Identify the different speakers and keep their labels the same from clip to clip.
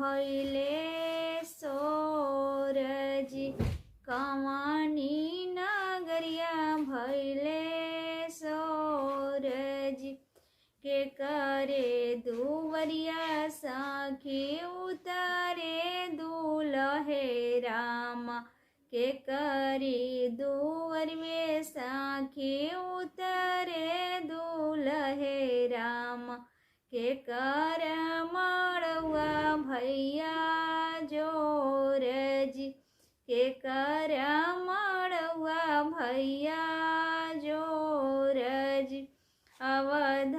Speaker 1: भैले सोरजी कमानी नगरिया भैले सोरजी के करे दुवरिया साखी उतारे दूल्हे रामा के करी दुवर में साखी उतरे दूल्हे राम के कर मड़ुआ भैया जोरजी के कर मड़ुआ भैया जोरजी अवध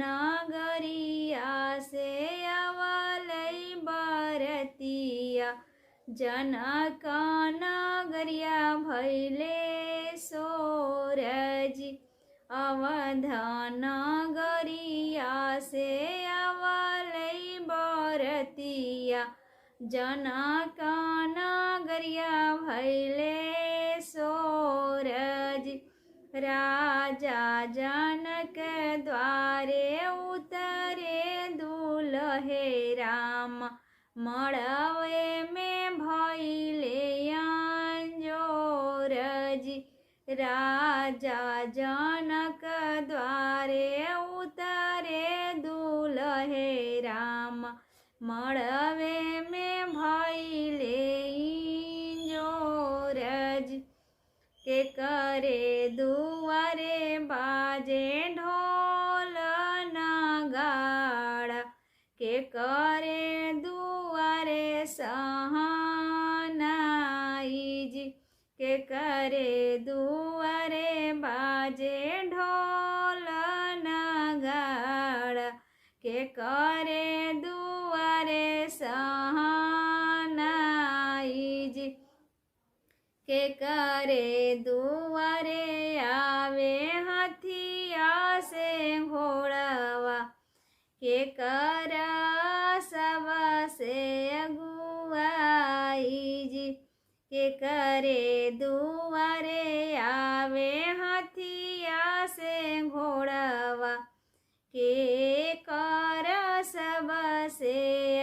Speaker 1: नगरिया से अवलई बरतिया जनक नगरिया भैले सोरजी अवध नगरिया से अवलई बरतिया जनक नगरिया भैले सोरजी राजा जनक द्वारे उतरे दूल्हे राम मड़वे में भैले जोरजी राजा जनक द्वारे उतरे दूल्हे राम मड़वे में भैले जोरजी के करे दुआरे बाजे ढोल नगाड़ा के करे दुआरे सहनाई जी के करे दुआरे बाजे ढोल नगाड़ा के करे दुआरे सहनाई जी के करे दुआरे आवे हाथिया से घोड़वा के कर सब से अगुआई जी के करे दुआरे आवे हाथिया से घोड़वा के कर सब से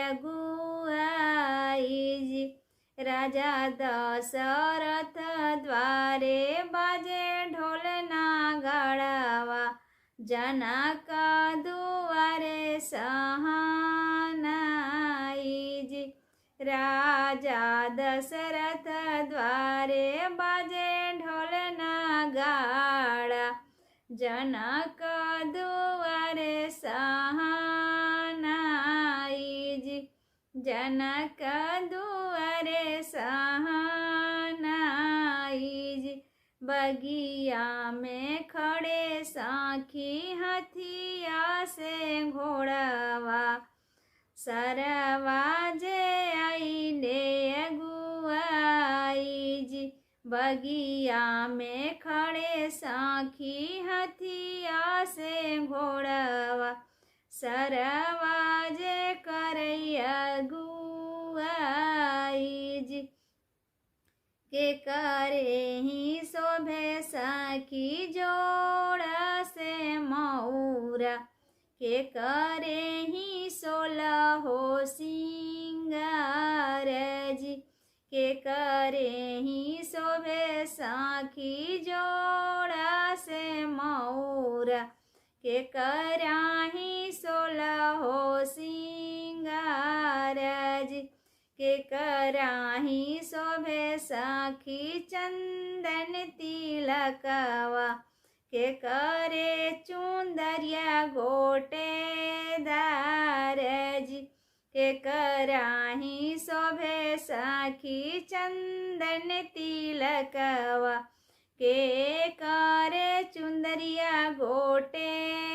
Speaker 1: अगुआई जी राजा दशरथ द्वारे बाजे ढोल नगाड़वा जनक दुआरे सहनाई जी राजा दशरथ द्वारे बाजे ढोल नगाड़ा जनक दुआरे सहनाई जी जनक दुआरे सहनाई जी बगिया में खड़े साखी हाथिया से घोड़वा सरवाजे आइले अगुआई जी बगिया में खड़े साखी हाथिया से घोड़वा सरवाजे करैया अगुआई जी के करे ही शोभे सखी जोड़ा से मऊरा के करे ही 16 हो सिंगार जी के करे ही शोभे सखी जोड़ा से मऊरा के कराही 16 हो सिंगार जी के कराही शोभे सखी चंदन तिलकवा के करे चुंदरिया गोटेदार जी के कराही शोभे सखी चंदन तिलकवा के करे चुंदरिया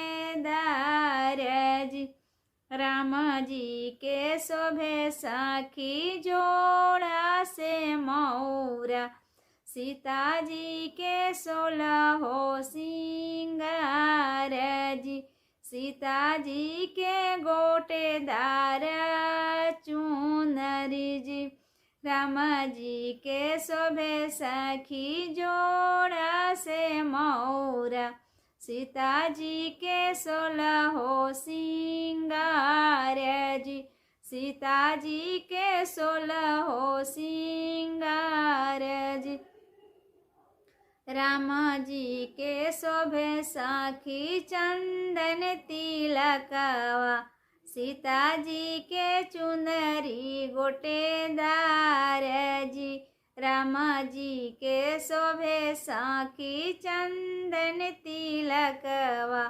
Speaker 1: गोटेदार जी राम जी के शोभे सखी जोड़ा से मऊरा सीता जी के 16 हो सिंगार जी सीता जी के गोटेदार चुनरी जी राम जी के शोभे सखी जोड़ा से मऊरा सीता जी के 16 हो सिंगार जी सीता जी के 16 सिंगार जी। राम जी के शोभे साखी चंदन तिलकवा, सीता जी के चुनरी गोटेदार जी। राम जी के शोभे साखी चंदन तिलकवा,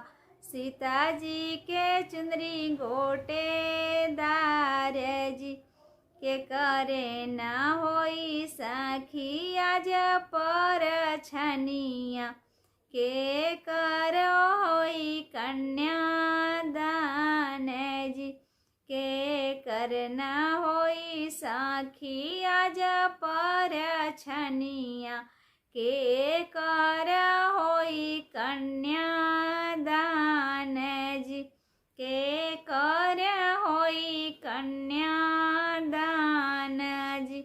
Speaker 1: सीता जी के चुनरी गोटेदार जी। के करे न होई सखी आज पर छनिया, के कर होई कन्यादान जी। के कर न होई सखी आज पर छनिया, के कर होई कन्यादान जी। के कर होई कन्यादान जी।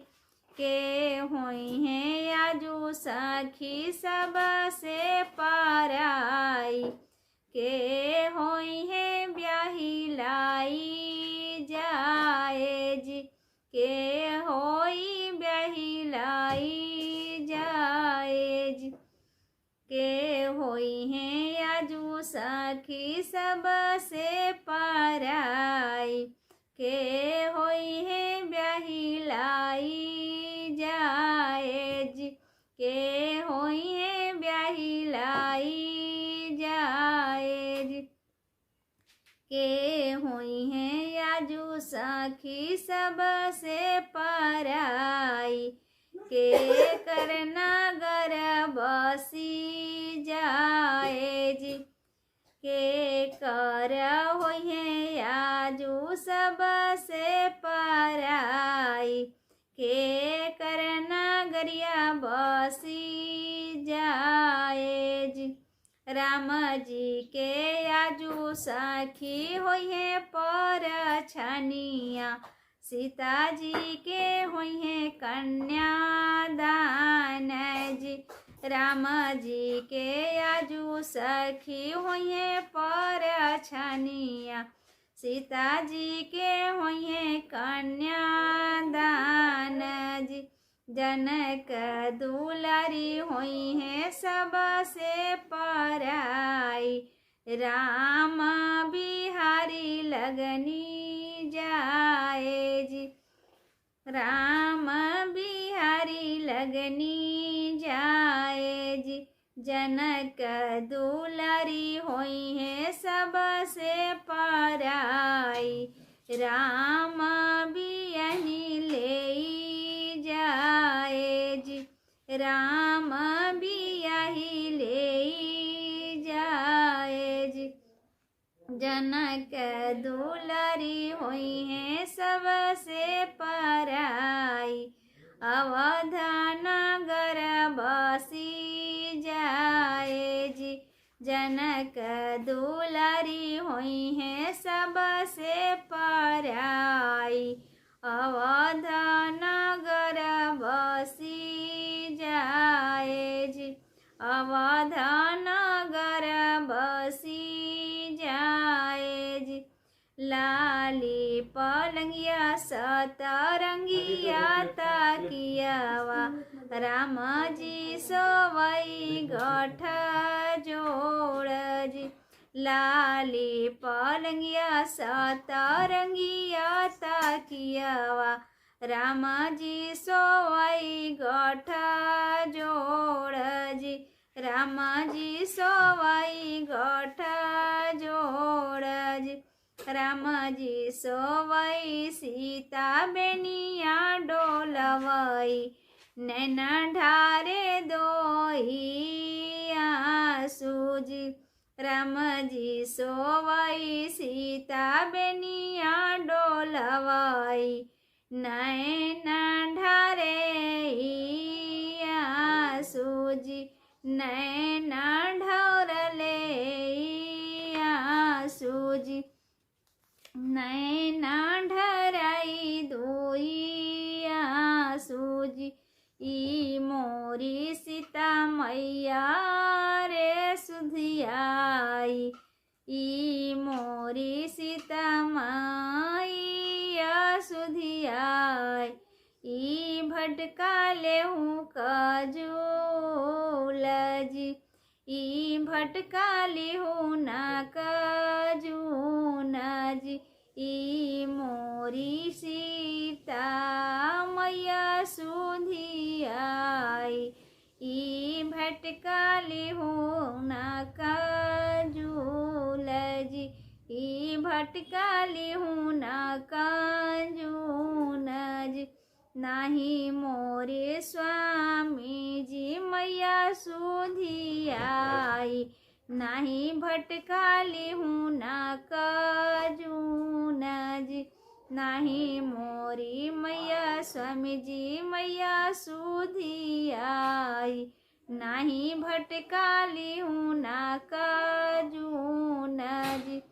Speaker 1: के होई है आजू सखी सबसे पराई, के होई है ब्याही लाई जाए जी। के होई ब्याही लाई जाए जी। के होई है आजू सखी सबसे पराई, के होई है ब्याही लाई जाए जी। के होई है ब्याही लाई जाए जी। के होई है आजू सखी सबसे पराई, के करना गर बसी जाए जी। के कर होई है आजू सबसे पराई, के करना गरिया बसी जाए जी। राम जी के आजू सखी होई है पर छनिया, सीता जी के होई है कन्यादान जी। राम जी के आजू सखी होई है पर छनिया, सीता जी के होई है कन्यादान जी। जनक दुलारी होई है सबसे पराई, राम बिहारी लगनी जाए जी। राम बिहारी लगनी जाए जी। जनक दुलारी होई है सबसे पराई, राम बियाही ले जाए जी। राम बियाही ले जाए जी। जनक दुलारी होई है सबसे पराई, अवध नगर बसी जाए जी। जनक दुलारी होई है सबसे पराई, अवध नगर बसी जाए जी। अवध नगर बसी जाए जी। लाली पलंगिया सतरंगिया तकियावा, राम जी सोवई गठ जोड़ जी। लाली पलंगिया सतरंगिया तकियावा, राम जी सोवई गठ जोड़ जी। राम जी सोवई गठ जोड़ जी। राम जी सोवई सीता बेनिया डोलवई, नैना ढारे दोही आंसू जी। राम जी सोवई सीता बेनिया डोलवई, नैना ढारे आंसू जी। नैना ढौरले आंसू जी। नैना ढराई दोई आंसू जी। ई मोरी सीता मैया रे सुधियाई, ई मोरी सीता मैया सुधियाय। ई भटकाले हूँ कजूल जी, ई भटकाली हूँ ना कजून जी। ई मोरी सीता मैया सुधियाई, ई भटकाली हूँ ना कजूल जी, ई भटकाली हूँ ना कजून जी। नाही मोरे स्वामी जी मैया सुधियाई, नाही भटकाली हूँ ना कजून जी। नाही मोरी मैया स्वामी जी मैया सुधियाई, नाही भटकाली हूँ ना कजून जी।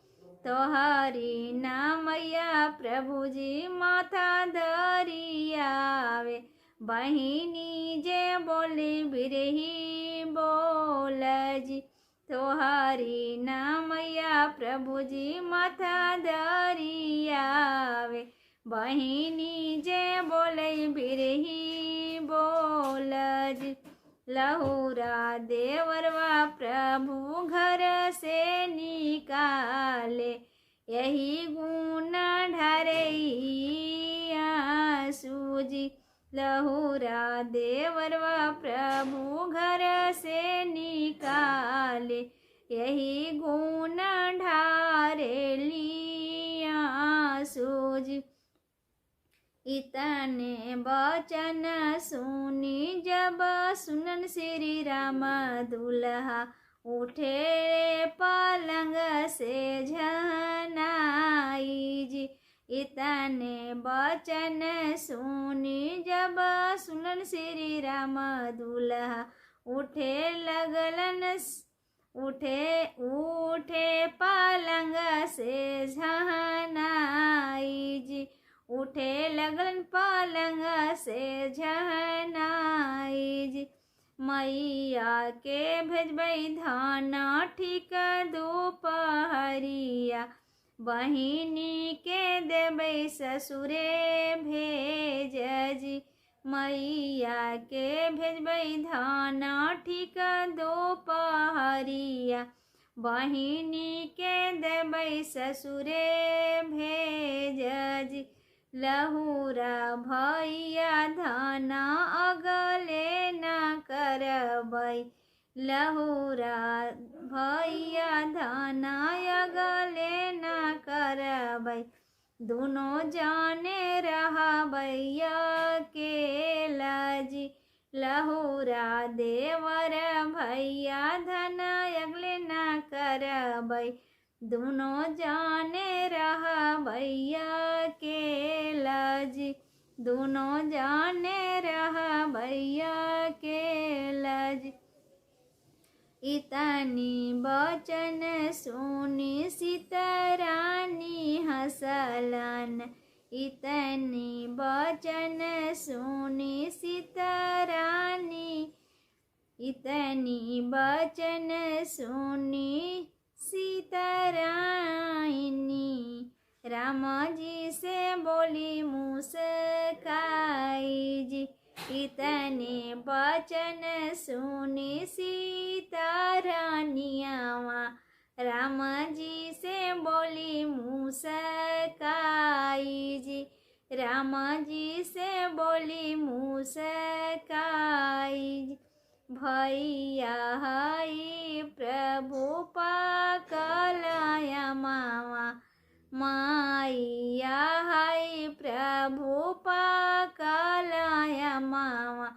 Speaker 1: तोहरी ना मैया प्रभु जी माथा धरियावे, बहिनी जे बोली बिरही बोल जी। तोहरी ना मैया प्रभु जी माथा धरियावे, बहिनी जे बोले बिरही बोल जी। लहुरा देवरवा प्रभु घर से निकाले, यही गुण ढारे आंसू जी। लहुरा देवरवा प्रभु घर से निकाले, यही गुण ढारे आंसू जी। इतने वचन सुनी जब सुनन श्री राम दुल्हा, उठे पलंग से झनाई जी। इतने वचन सुनी जब सुनन श्री राम दुल्हा, उठे पलंग से झनाई जी। उठे लगन पलंग से झनाई जी। मैया के भेजबै धाना ठीक दोपहरिया, बहिनी के देबै ससुरे भेज जी। मैया के भेजबै धाना ठीक दोपहरिया, बहिनी के देबै ससुरे भेज जी। लहुरा भैया धाना अगले न करबै, लहुरा भैया धाना अगले न करबै। दोनों जाने रहबै अकेला जी। लहुरा देवर भैया धाना अगले न करबै, दोनों जाने रहबै अकेला जी। दोनों जाने रहबै अकेला जी। इतनी वचन सुनी सीता रानी हंसलन, इतनी वचन सुनी सीता रानी, इतनी वचन सुनी सीता रानी। राम जी से बोली मुस्काई जी, इतने वचन सुनी सीता रानियावा। राम जी से बोली मुस्काई जी, राम जी से बोली मुस्काई जी। भैया हई प्रभु पाकलया मामा, माइया हई प्रभु पाकलया मामा।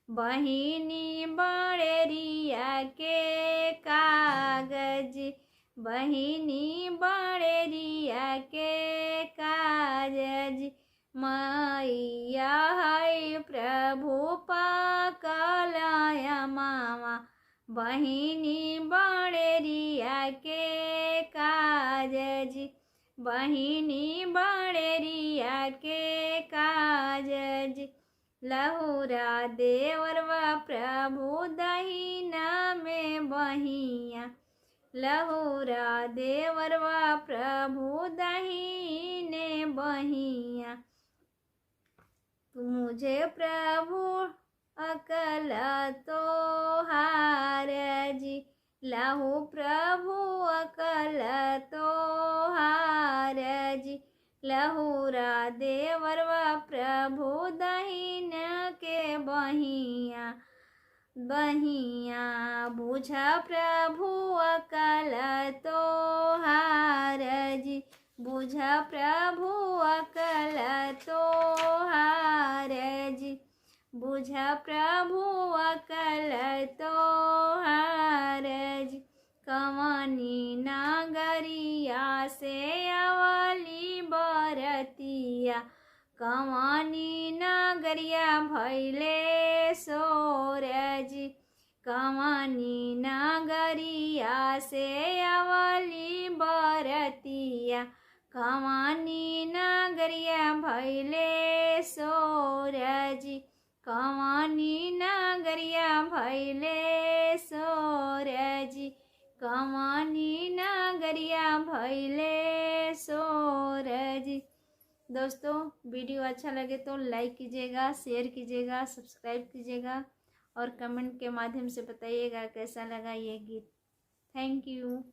Speaker 1: बहिनी बड़ेरिया के कागज, बहिनी बड़ेरिया के कागज। मैया हई प्रभु पाकलया मामा, बहिनी बड़ेरिया के कागज, बहिनी बड़ेरिया के कागज। लहुरा देवरवा प्रभु दहिना में बहिया, लहुरा देवरवा प्रभु दहिने बहिया। मुझे प्रभु अकल तो हार जी, लहू प्रभु अकल तो हार जी, लहूरा देवरवा प्रभु दहीन के बहिया बहिया, बुझा प्रभु अकल तो हार जी, बुझा प्रभु अकल तो हार जी, बुझा प्रभु अकल तो हार जी। कवनी नगरिया से अवली बरतिया, कवनी नगरिया भैले सोर जी, कवनी नगरिया से अवली बरतिया, कवनी नगरिया भैले सोर जी, कवनी नगरिया भैले सोर जी, कवनी नगरिया भैले सोर जी। दोस्तों वीडियो अच्छा लगे तो लाइक कीजिएगा, शेयर कीजिएगा, सब्सक्राइब कीजिएगा और कमेंट के माध्यम से बताइएगा कैसा लगा ये गीत। Thank you.